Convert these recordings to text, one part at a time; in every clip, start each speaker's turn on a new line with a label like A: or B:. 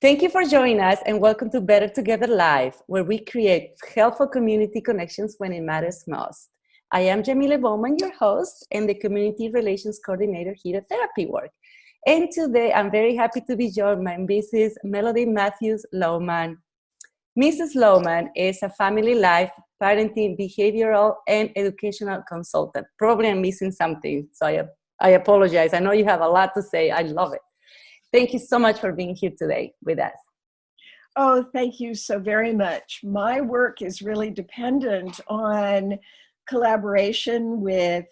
A: Thank you for joining us and welcome to Better Together Live, where we create helpful community connections when it matters most. I am Yamile Bowman, your host and the Community Relations Coordinator here at Therapy Work. And today I'm very happy to be joined by Mrs. Melody Matthews Lowman. Mrs. Lowman is a family life, parenting, behavioral, and educational consultant. Probably I'm missing something, so I apologize. I know you have a lot to say. I love it. Thank you so much for being here today with us.
B: Oh, thank you so very much. My work is really dependent on collaboration with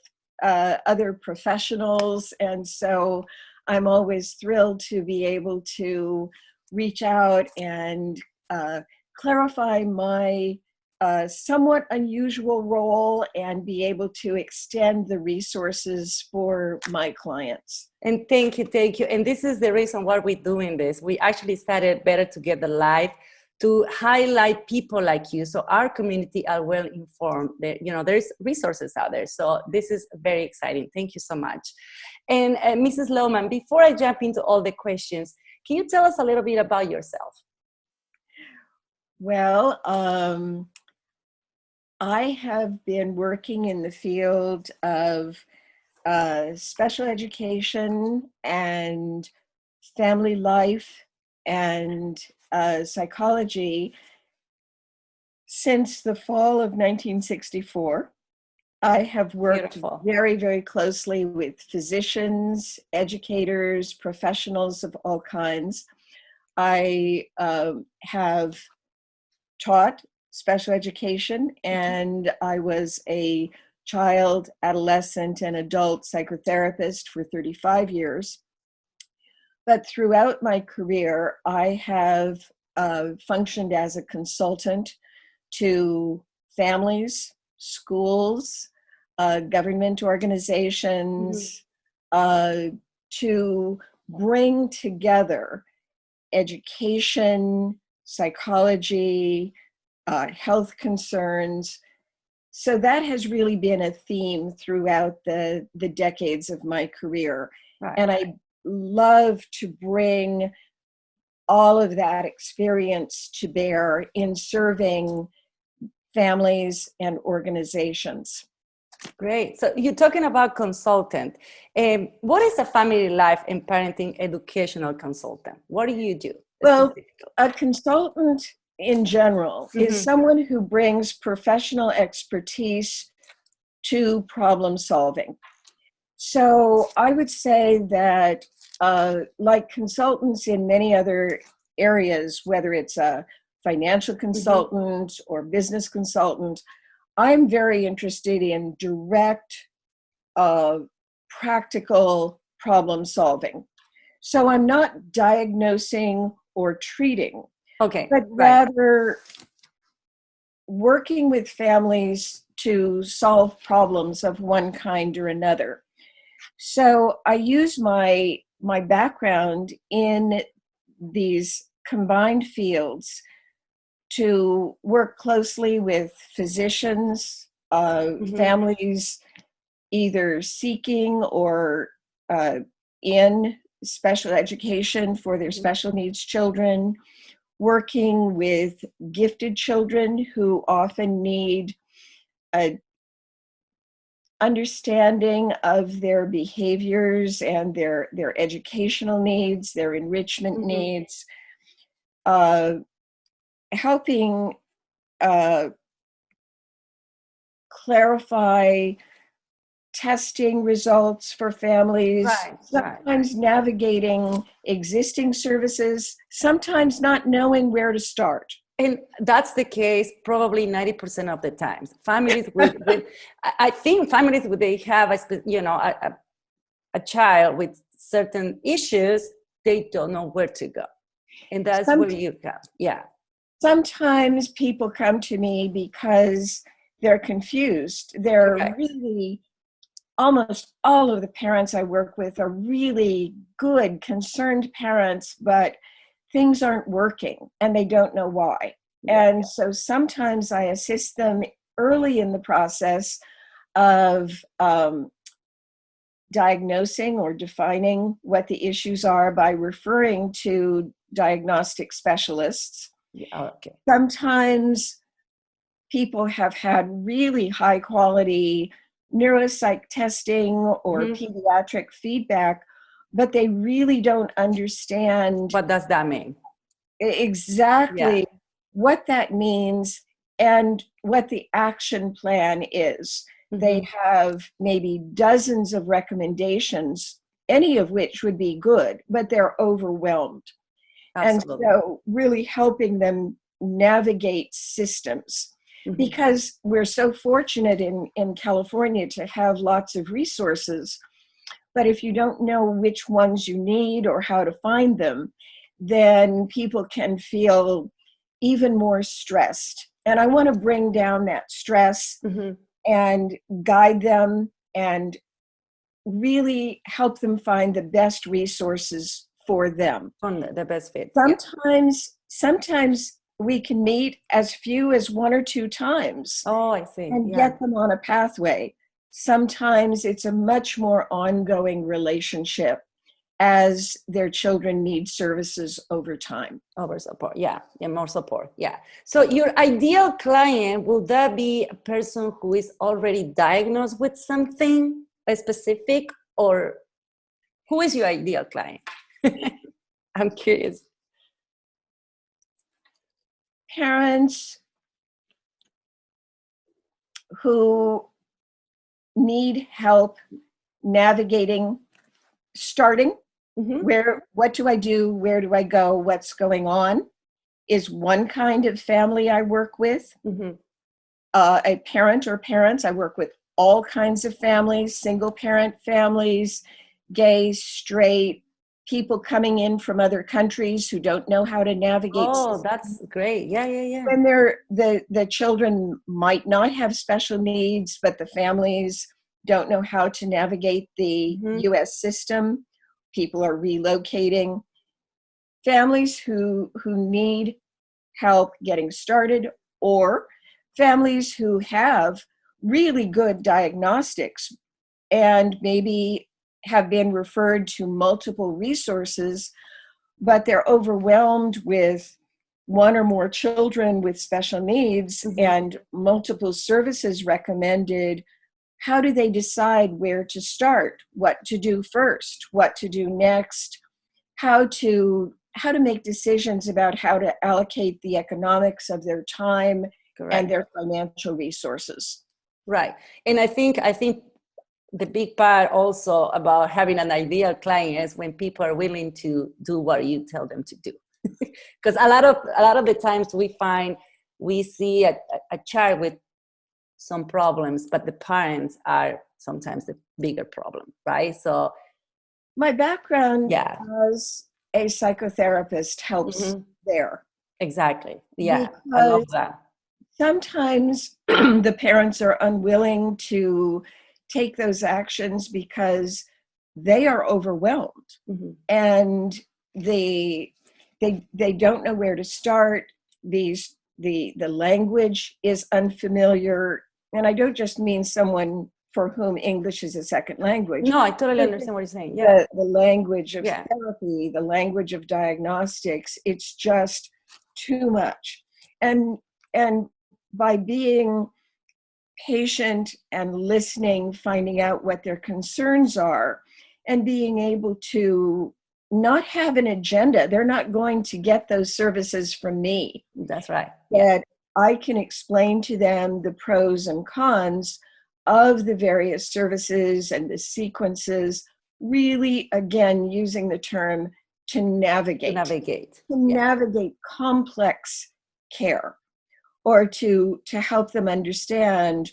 B: other professionals, and so I'm always thrilled to be able to reach out and clarify my somewhat unusual role and be able to extend the resources for my clients.
A: And thank you. And this is the reason why we're doing this. We actually started Better Together Live to highlight people like you, so our community are well informed. There's resources out there. So this is very exciting. Thank you so much. And Mrs. Lowman, before I jump into all the questions, can you tell us a little bit about yourself?
B: Well, I have been working in the field of special education and family life and psychology since the fall of 1964. I have worked
A: Beautiful.
B: very, very closely with physicians, educators, professionals of all kinds. I have taught special education, and I was a child, adolescent, and adult psychotherapist for 35 years. But throughout my career, I have functioned as a consultant to families, schools, government organizations, to bring together education, psychology, health concerns. So that has really been a theme throughout the decades of my career.
A: Right.
B: And I love to bring all of that experience to bear in serving families and organizations.
A: Great. So you're talking about consultant. What is a family life and parenting educational consultant? What do you do?
B: Well, a consultant in general is someone who brings professional expertise to problem solving. So I would say that like consultants in many other areas, whether it's a financial consultant or business consultant, I'm very interested in direct, practical problem solving. So I'm not diagnosing or treating, but rather working with families to solve problems of one kind or another. So I use my background in these combined fields to work closely with physicians, families either seeking or in special education for their special needs children, working with gifted children who often need a understanding of their behaviors and their educational needs, their enrichment needs, helping clarify testing results for families, sometimes navigating existing services, sometimes not knowing where to start.
A: And that's the case probably 90% of the times. Families I think families they have a child with certain issues, they don't know where to go. And that's where you come. Yeah.
B: Sometimes people come to me because they're confused. They're really, almost all of the parents I work with are really good, concerned parents, but things aren't working and they don't know why. And so sometimes I assist them early in the process of diagnosing or defining what the issues are by referring to diagnostic specialists.
A: Yeah, okay.
B: Sometimes people have had really high quality neuropsych testing or pediatric feedback, but they really don't understand
A: What does that mean?
B: Exactly what that means and what the action plan is. They have maybe dozens of recommendations, any of which would be good, but they're overwhelmed.
A: Absolutely.
B: And so really helping them navigate systems, because we're so fortunate in California to have lots of resources. But if you don't know which ones you need or how to find them, then people can feel even more stressed. And I want to bring down that stress and guide them and really help them find the best resources for them.
A: On the best fit.
B: Sometimes we can meet as few as 1 or 2 times.
A: Oh, I see.
B: And get them on a pathway. Sometimes it's a much more ongoing relationship as their children need services over time.
A: Over support, yeah, more support, yeah. So your ideal client, will that be a person who is already diagnosed with something specific, or who is your ideal client? I'm curious.
B: Parents who need help navigating, starting, what do I do? Where do I go? What's going on? Is one kind of family I work with. A parent or parents, I work with all kinds of families, single parent families, gay, straight, people coming in from other countries who don't know how to navigate.
A: Oh, that's great. Yeah.
B: When the children might not have special needs, but the families don't know how to navigate the U.S. system. People are relocating. Families who need help getting started, or families who have really good diagnostics and maybe have been referred to multiple resources, but they're overwhelmed with 1 or more children with special needs and multiple services recommended. How do they decide where to start, what to do first, what to do next, how to make decisions about how to allocate the economics of their time and their financial resources?
A: Right. And I think the big part also about having an ideal client is when people are willing to do what you tell them to do. Because a lot of the times we see a child with some problems, but the parents are sometimes the bigger problem, right? So
B: my background as a psychotherapist helps there.
A: Exactly. Yeah, I love that.
B: Sometimes the parents are unwilling to take those actions because they are overwhelmed and they don't know where to start. The language is unfamiliar, and I don't just mean someone for whom English is a second language.
A: No, I totally understand what you're saying. Yeah,
B: the language of therapy, the language of diagnostics, it's just too much. And by being patient and listening, finding out what their concerns are, and being able to not have an agenda. They're not going to get those services from me.
A: That's right.
B: That I can explain to them the pros and cons of the various services and the sequences, really, again, using the term to navigate. Navigate complex care, or to help them understand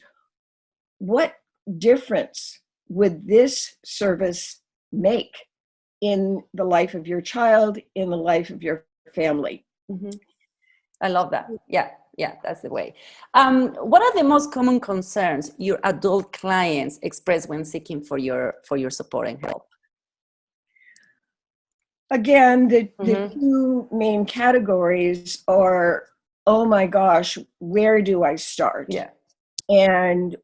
B: what difference would this service make in the life of your child, in the life of your family.
A: I love that. Yeah, that's the way. What are the most common concerns your adult clients express when seeking for your support and help?
B: Again, the 2 main categories are, oh my gosh, where do I start?
A: Yeah.
B: And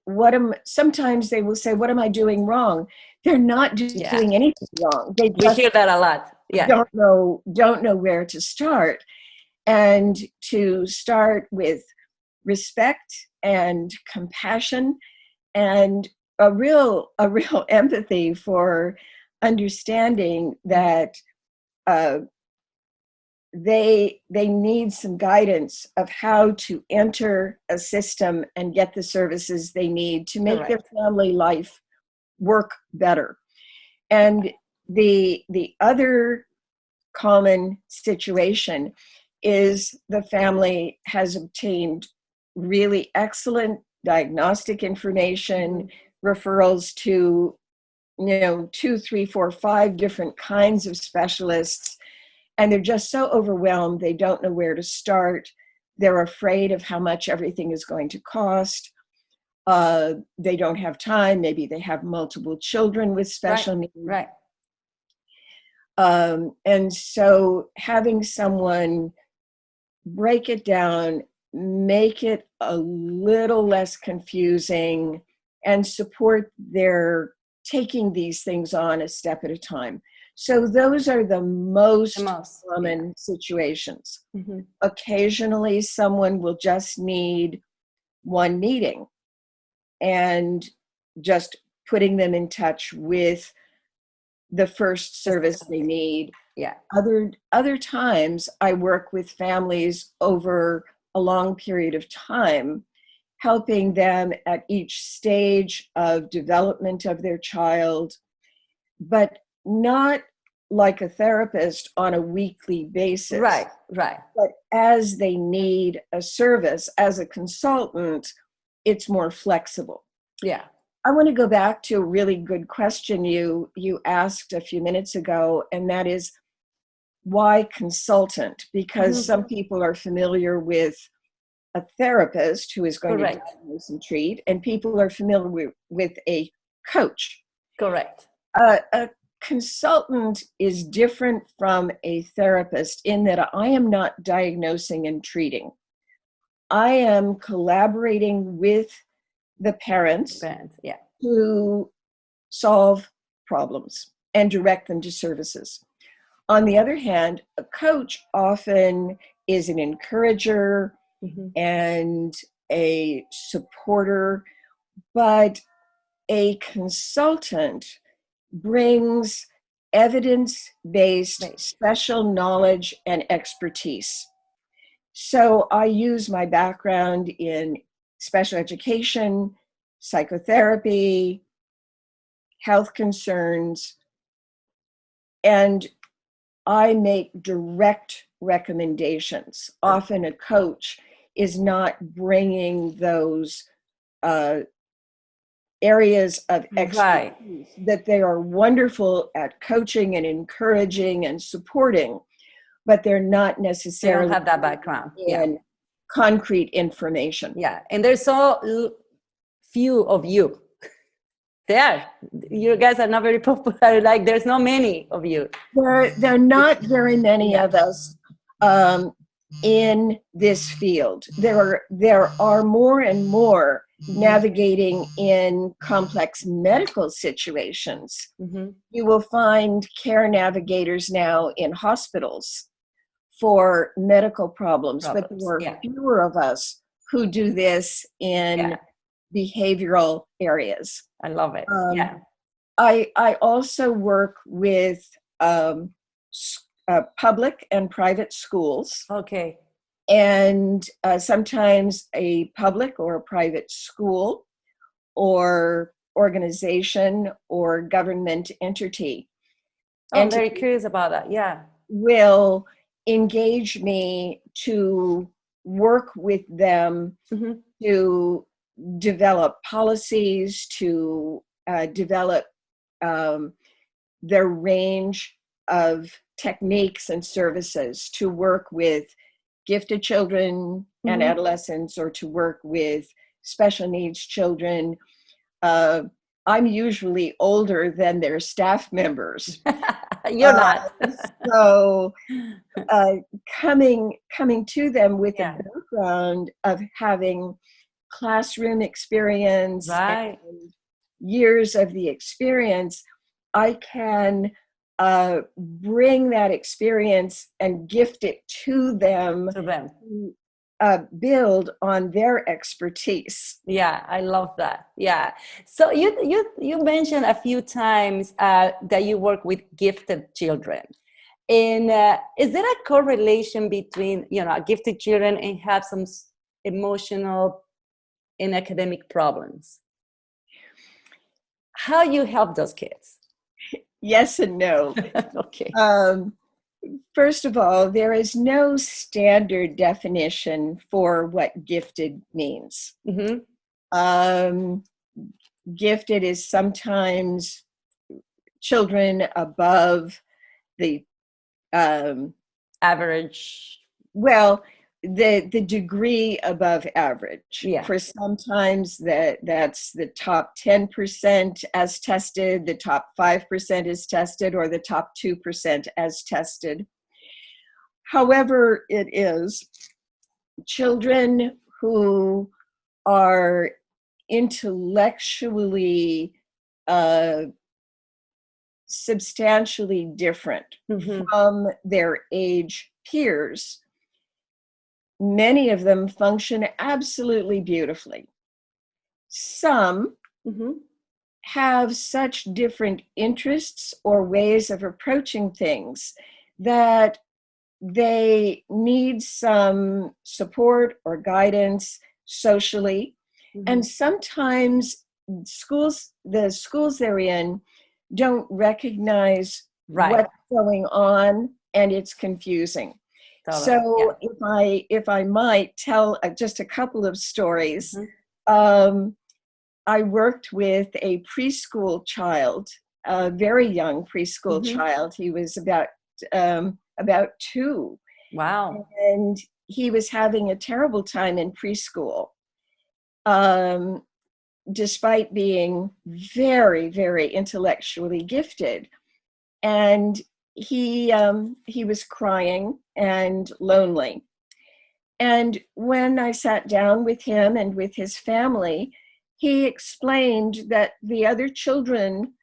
B: sometimes they will say, what am I doing wrong? They're not doing anything wrong.
A: We hear that a lot. Yeah.
B: don't know where to start. And to start with respect and compassion and a real empathy for understanding that they need some guidance of how to enter a system and get the services they need to make their family life work better. And the other common situation is the family has obtained really excellent diagnostic information, referrals to 2, 3, 4, 5 different kinds of specialists, and they're just so overwhelmed they don't know where to start. They're afraid of how much everything is going to cost. They don't have time. Maybe they have multiple children with special needs.
A: Right.
B: And so having someone break it down, make it a little less confusing, and support their taking these things on a step at a time. So those are the most common situations. Mm-hmm. Occasionally, someone will just need one meeting and just putting them in touch with the first service they need.
A: Yeah.
B: Other times I work with families over a long period of time, helping them at each stage of development of their child, but not like a therapist on a weekly basis.
A: Right.
B: But as they need a service, as a consultant, it's more flexible.
A: Yeah.
B: I want to go back to a really good question you asked a few minutes ago, and that is, why consultant? Because some people are familiar with a therapist who is going to diagnose and treat, and people are familiar with a coach.
A: Correct.
B: A consultant is different from a therapist in that I am not diagnosing and treating. I am collaborating with the parents to solve problems and direct them to services. On the other hand, a coach often is an encourager and a supporter, but a consultant brings evidence-based special knowledge and expertise. So I use my background in special education, psychotherapy, health concerns, and I make direct recommendations. Often a coach is not bringing those areas of expertise that they are wonderful at coaching and encouraging and supporting, but they're not necessarily,
A: they don't have that background
B: in concrete information.
A: Yeah, and there's so few of you. You guys are not very popular. Like, there's not many of you.
B: There are not very many of us in this field. There are more and more navigating in complex medical situations. You will find care navigators now in hospitals for medical problems, but there are fewer of us who do this in behavioral areas.
A: I love it.
B: I also work with public and private schools.
A: Okay.
B: And sometimes a public or a private school or organization or government entity.
A: I'm very curious about that. Yeah.
B: Will engage me to work with them to develop policies, to develop their range of techniques and services, to work with gifted children and adolescents, or to work with special needs children. I'm usually older than their staff members.
A: You're not.
B: So coming to them with a background of having classroom experience and years of the experience, I can bring that experience and gift it to them, build on their expertise.
A: Yeah, I love that. Yeah. So you mentioned a few times that you work with gifted children. And is there a correlation between, gifted children and have some emotional and academic problems? How you help those kids?
B: Yes and no.
A: Okay.
B: First of all, there is no standard definition for what gifted means. Gifted is sometimes children above the
A: average.
B: Well, the degree above average.
A: Yeah.
B: For sometimes that's the top 10% as tested, the top 5% is tested, or the top 2% as tested. However it is, children who are intellectually substantially different from their age peers, many of them function absolutely beautifully. Some have such different interests or ways of approaching things that they need some support or guidance socially. And sometimes the schools they're in don't recognize what's going on, and it's confusing. Totally. So yeah. if I might tell just a couple of stories. I worked with a preschool child, a very young preschool child. He was about 2.
A: Wow.
B: And he was having a terrible time in preschool, despite being very, very intellectually gifted. And he was crying and lonely. And when I sat down with him and with his family, he explained that the other children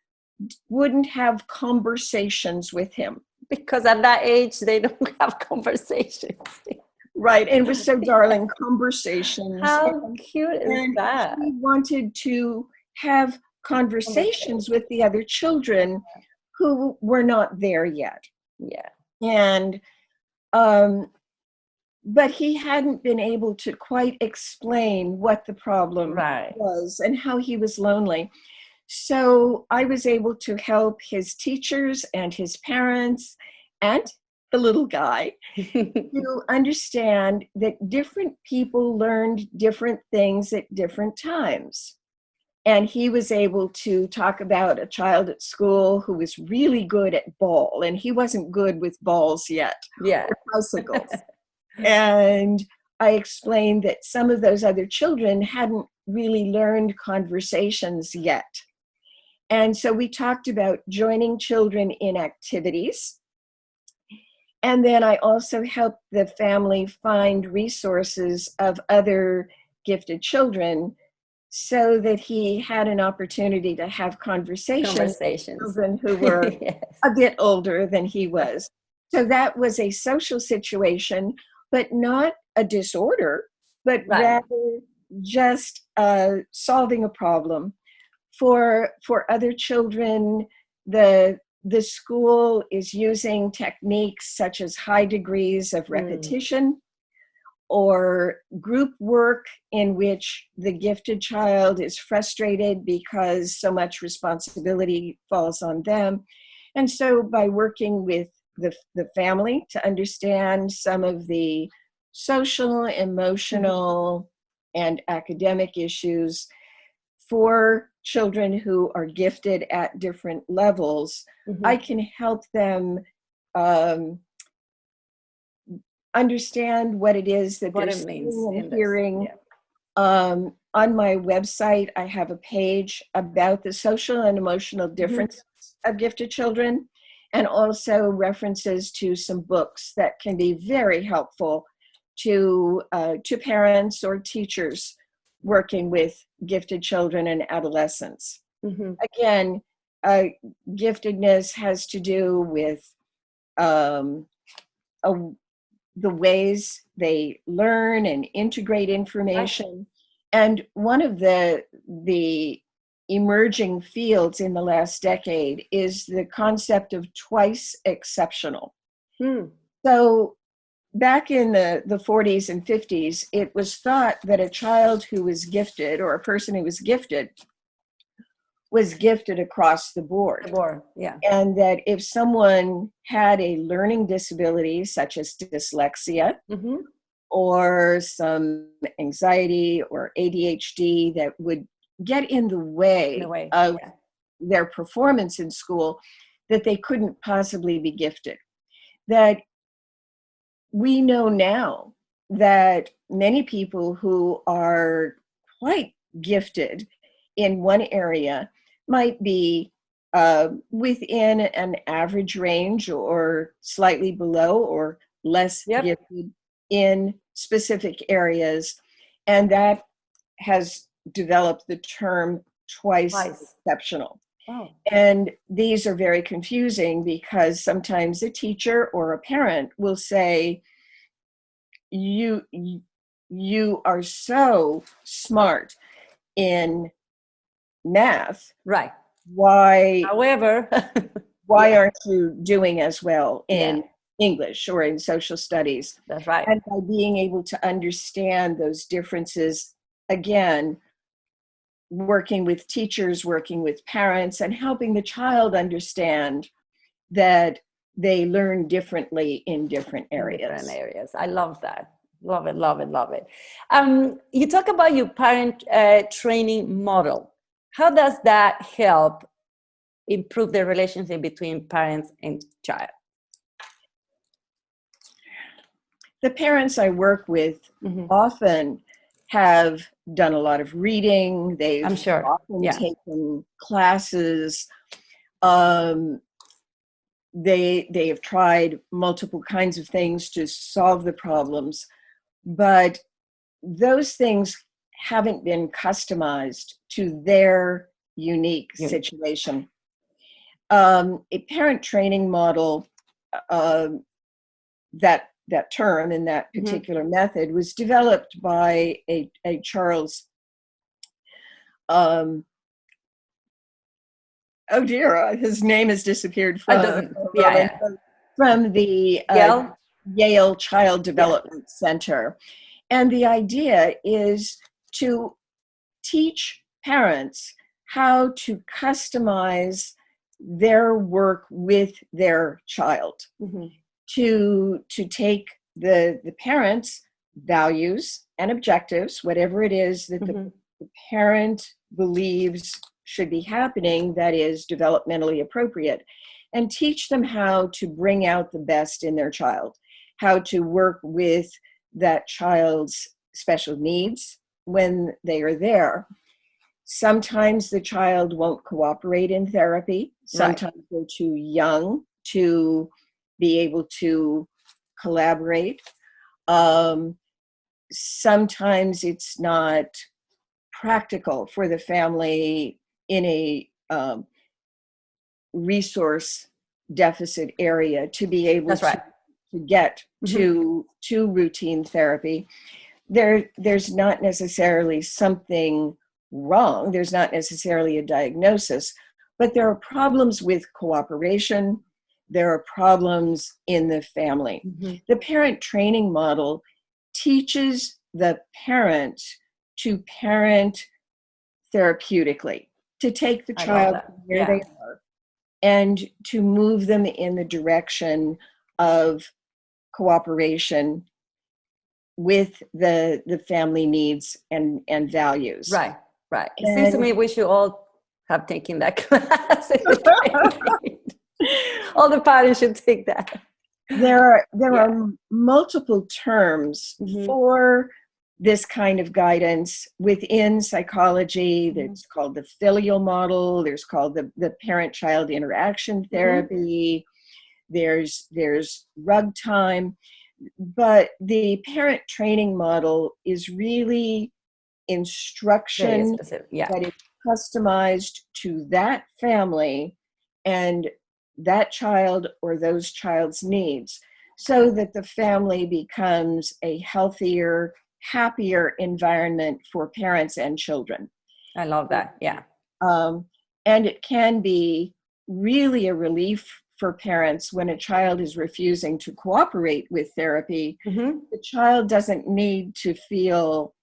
B: wouldn't have conversations with him.
A: Because at that age, they don't have conversations.
B: Right, and it was so darling, conversations.
A: How cute is that?
B: He wanted to have conversations with the other children who were not there yet.
A: Yeah.
B: And but he hadn't been able to quite explain what the problem was and how he was lonely. So I was able to help his teachers and his parents and the little guy to understand that different people learned different things at different times. And he was able to talk about a child at school who was really good at ball, and he wasn't good with balls yet, or bicycles. And I explained that some of those other children hadn't really learned conversations yet. And so we talked about joining children in activities. And then I also helped the family find resources of other gifted children so that he had an opportunity to have conversations with children who were a bit older than he was. So that was a social situation, but not a disorder, but rather just solving a problem. For other children, the school is using techniques such as high degrees of repetition or group work in which the gifted child is frustrated because so much responsibility falls on them. And so by working with the family to understand some of the social, emotional, and academic issues for children who are gifted at different levels, I can help them understand what it is that they're seeing and hearing. On my website, I have a page about the social and emotional differences of gifted children, and also references to some books that can be very helpful to parents or teachers working with gifted children and adolescents. Again, giftedness has to do with um, a, the ways they learn and integrate information. And one of the emerging fields in the last decade is the concept of twice exceptional. So back in the 40s and 50s, it was thought that a child who was gifted, or a person who was gifted across the board.
A: Yeah.
B: And that if someone had a learning disability, such as dyslexia, or some anxiety or ADHD that would get in the way of their performance in school, that they couldn't possibly be gifted. That we know now that many people who are quite gifted in one area might be within an average range or slightly below or less gifted in specific areas. And that has developed the term twice exceptional.
A: Oh.
B: And these are very confusing because sometimes a teacher or a parent will say, you are so smart in math.
A: Right.
B: Why
A: However,
B: aren't you doing as well in English or in social studies?
A: That's right.
B: And by being able to understand those differences, again, working with teachers, working with parents, and helping the child understand that they learn differently in different areas.
A: I love that. Love it, love it, love it. You talk about your parent training model. How does that help improve the relationship between parents and child?
B: The parents I work with often have done a lot of reading. They've often taken classes. They have tried multiple kinds of things to solve the problems, but those things haven't been customized to their unique situation. A parent training model, that term and that particular method was developed by a Charles, oh dear, his name has disappeared from the Yale Child Development Center. And the idea is to teach parents how to customize their work with their child, to take the parents' values and objectives, whatever it is that the parent believes should be happening that is developmentally appropriate, and teach them how to bring out the best in their child, how to work with that child's special needs when they are there. Sometimes the child won't cooperate in therapy. Sometimes they're too young to be able to collaborate. Sometimes it's not practical for the family in a resource deficit area to be able to get to routine therapy. There's not necessarily something wrong. There's not necessarily a diagnosis, but there are problems with cooperation. There are problems in the family. The parent training model teaches the parent to parent therapeutically, to take the child where they are and to move them in the direction of cooperation with the family needs and values.
A: Right. It seems to me we should all have taken that class. All the parents should take that.
B: There are multiple terms for this kind of guidance within psychology. There's called the filial model. There's called the parent-child interaction therapy. There's rug time. But the parent training model is really instruction that is customized to that family and that child or those child's needs, so that the family becomes a healthier, happier environment for parents and children.
A: I love that. Yeah.
B: And it can be really a relief for parents when a child is refusing to cooperate with therapy.
A: Mm-hmm.
B: The child doesn't need to feel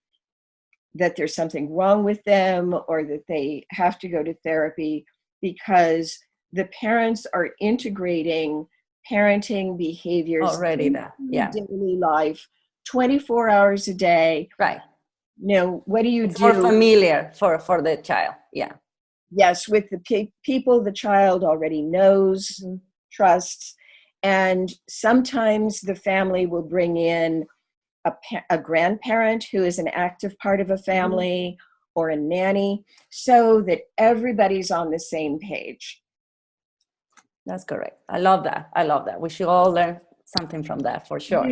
B: that there's something wrong with them or that they have to go to therapy, because the parents are integrating parenting behaviors
A: Already
B: into
A: that. Yeah.
B: daily life 24 hours a day.
A: Right.
B: You know, what do you
A: It's
B: do?
A: more familiar for the child. Yeah.
B: Yes, with the people the child already knows,
A: Mm-hmm.
B: trusts, and sometimes the family will bring in a grandparent who is an active part of a family, mm-hmm. or a nanny, so that everybody's on the same page.
A: That's correct. I love that. I love that. We should all learn something from that, for sure.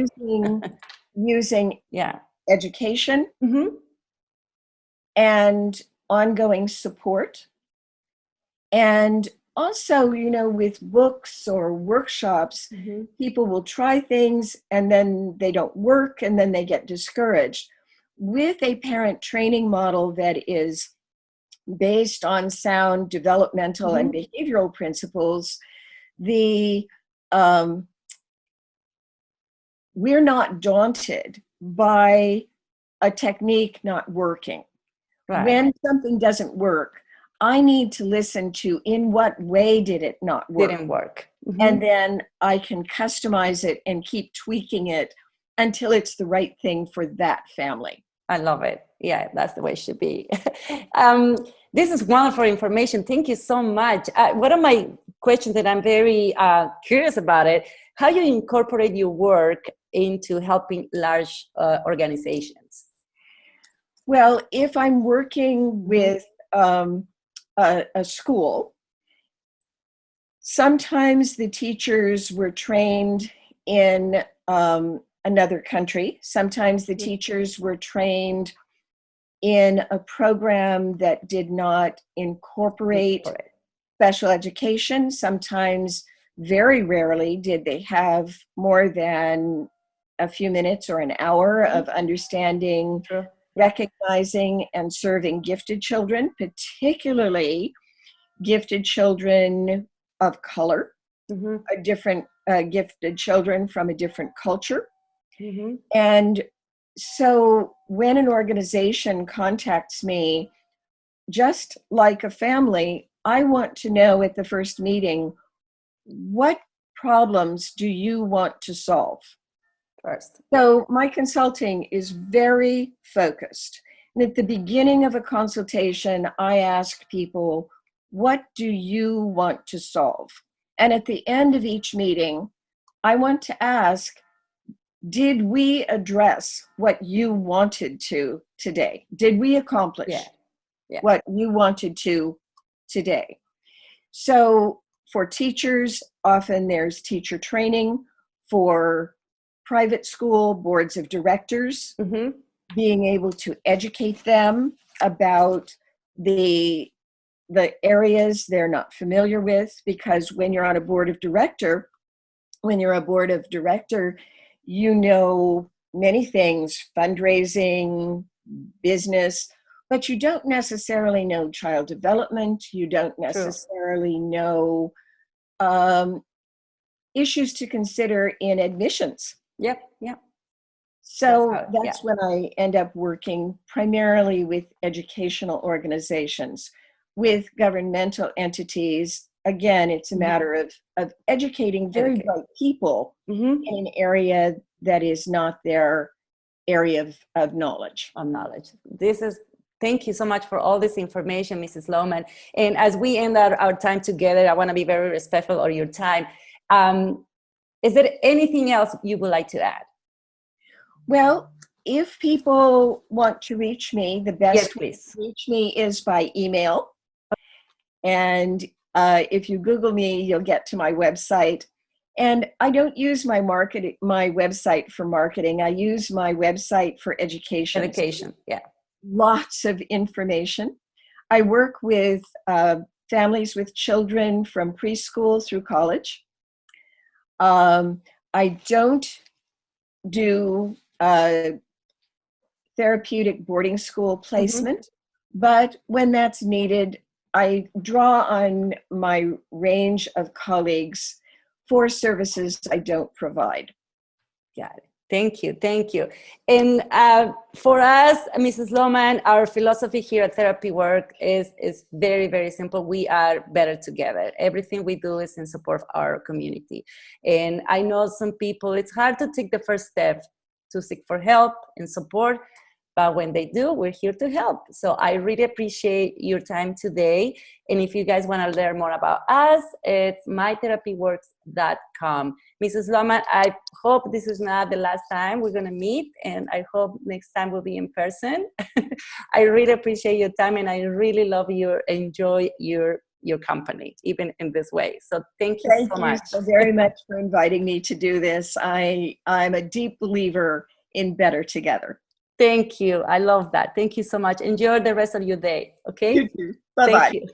B: Using
A: yeah.
B: education,
A: mm-hmm.
B: and ongoing support. And also, you know, with books or workshops, mm-hmm. people will try things and then they don't work and then they get discouraged. With a parent training model that is based on sound developmental, mm-hmm. and behavioral principles, we're not daunted by a technique not working. Right. When something doesn't work, I need to listen to in what way did it not work.
A: Didn't work.
B: Mm-hmm. And then I can customize it and keep tweaking it until it's the right thing for that family.
A: I love it. Yeah, that's the way it should be. This is wonderful information. Thank you so much. One of my questions that I'm very curious about it, how you incorporate your work into helping large organizations?
B: Well, if I'm working with a school, sometimes the teachers were trained in another country. Sometimes the teachers were trained in a program that did not incorporate special education. Sometimes, very rarely, did they have more than a few minutes or an hour of understanding, recognizing, and serving gifted children, particularly gifted children of color, mm-hmm. different gifted children from a different culture. Mm-hmm. And so when an organization contacts me, just like a family, I want to know at the first meeting, what problems do you want to solve? First. So my consulting is very focused. And at the beginning of a consultation, I ask people, what do you want to solve? And at the end of each meeting, I want to ask, did we address what you wanted to today? Did we accomplish what you wanted to today? So for teachers, often there's teacher training. For private school boards of directors, mm-hmm. being able to educate them about the areas they're not familiar with, because when you're a board of director, you know many things, fundraising, business, but you don't necessarily know child development. You don't necessarily know issues to consider in admissions. Yep. So that's when I end up working primarily with educational organizations. With governmental entities, again, it's a matter of educating very bright people, mm-hmm. in an area that is not their area of knowledge.
A: Thank you so much for all this information, Mrs. Lowman. And as we end our time together, I want to be very respectful of your time. Is there anything else you would like to add?
B: Well, if people want to reach me, the best way to reach me is by email. And if you Google me, you'll get to my website. And I don't use my website for marketing. I use my website for education.
A: Education, yeah.
B: Lots of information. I work with families with children from preschool through college. I don't do therapeutic boarding school placement, but when that's needed, I draw on my range of colleagues for services I don't provide.
A: Got it. Thank you. Thank you. And for us, Mrs. Lowman, our philosophy here at Therapy Work is very, very simple. We are better together. Everything we do is in support of our community. And I know some people, it's hard to take the first step to seek for help and support. But when they do, we're here to help. So I really appreciate your time today. And if you guys want to learn more about us, it's mytherapyworks.com. Mrs. Lowman, I hope this is not the last time we're going to meet. And I hope next time we'll be in person. I really appreciate your time. And I really love enjoy your company, even in this way. So thank you so much.
B: Thank you so very much for inviting me to do this. I'm a deep believer in better together.
A: Thank you. I love that. Thank you so much. Enjoy the rest of your day. Okay?
B: You too. Bye-bye.
A: Thank you.